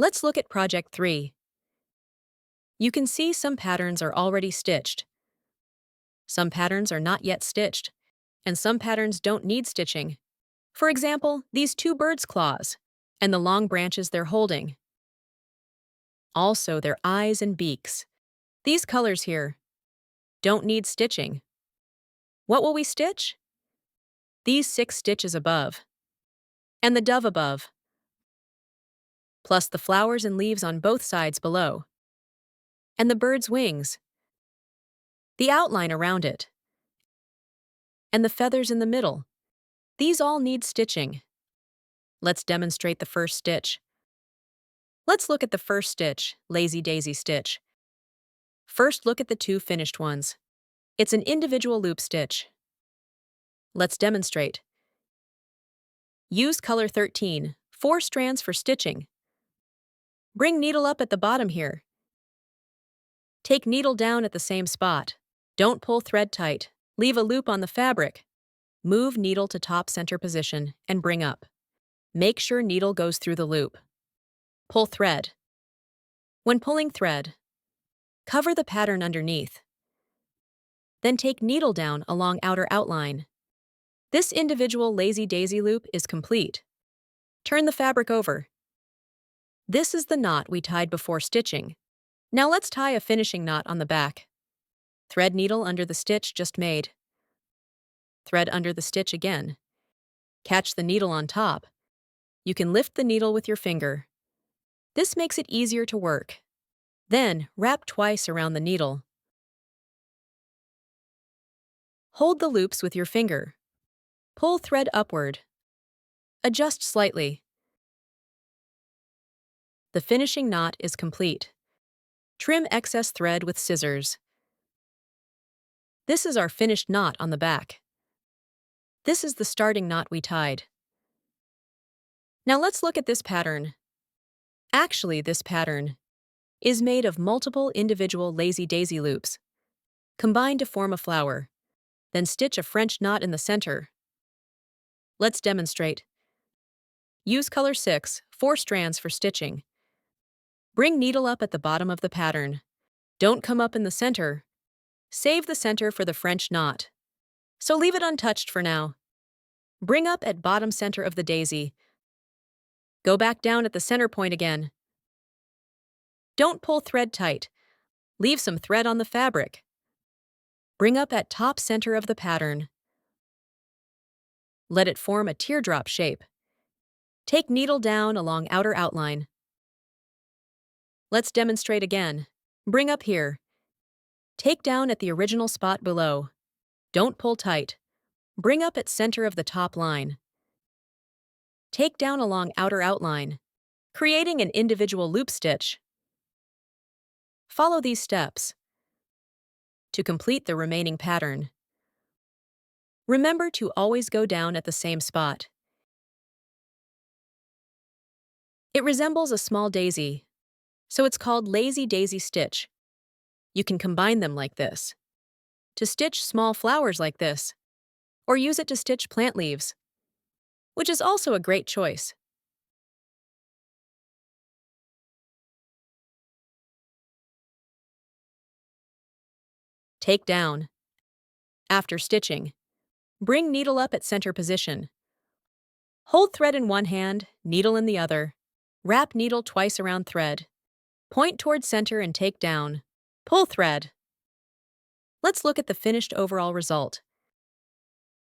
Let's look at Project 3. You can see some patterns are already stitched. Some patterns are not yet stitched, and some patterns don't need stitching. For example, these two birds' claws, and the long branches they're holding. Also, their eyes and beaks. These colors here don't need stitching. What will we stitch? These 6 stitches above, and the dove above, plus the flowers and leaves on both sides below, and the bird's wings, the outline around it, and the feathers in the middle. These all need stitching. Let's demonstrate the first stitch. Let's look at the first stitch, Lazy Daisy stitch. First, look at the 2 finished ones. It's an individual loop stitch. Let's demonstrate. Use color 13, 4 strands for stitching. Bring needle up at the bottom here. Take needle down at the same spot. Don't pull thread tight. Leave a loop on the fabric. Move needle to top center position and bring up. Make sure needle goes through the loop. Pull thread. When pulling thread, cover the pattern underneath. Then take needle down along outer outline. This individual Lazy Daisy loop is complete. Turn the fabric over. This is the knot we tied before stitching. Now let's tie a finishing knot on the back. Thread needle under the stitch just made. Thread under the stitch again. Catch the needle on top. You can lift the needle with your finger. This makes it easier to work. Then, wrap twice around the needle. Hold the loops with your finger. Pull thread upward. Adjust slightly. The finishing knot is complete. Trim excess thread with scissors. This is our finished knot on the back. This is the starting knot we tied. Now let's look at this pattern. Actually, this pattern is made of multiple individual Lazy Daisy loops, combined to form a flower. Then stitch a French knot in the center. Let's demonstrate. Use color 6, 4 strands for stitching. Bring needle up at the bottom of the pattern. Don't come up in the center. Save the center for the French knot. So leave it untouched for now. Bring up at bottom center of the daisy. Go back down at the center point again. Don't pull thread tight. Leave some thread on the fabric. Bring up at top center of the pattern. Let it form a teardrop shape. Take needle down along outer outline. Let's demonstrate again. Bring up here. Take down at the original spot below. Don't pull tight. Bring up at center of the top line. Take down along outer outline, creating an individual loop stitch. Follow these steps to complete the remaining pattern. Remember to always go down at the same spot. It resembles a small daisy, so it's called Lazy Daisy stitch. You can combine them like this, to stitch small flowers like this, or use it to stitch plant leaves, which is also a great choice. Take down. After stitching, bring needle up at center position. Hold thread in one hand, needle in the other. Wrap needle twice around thread. Point toward center and take down. Pull thread. Let's look at the finished overall result.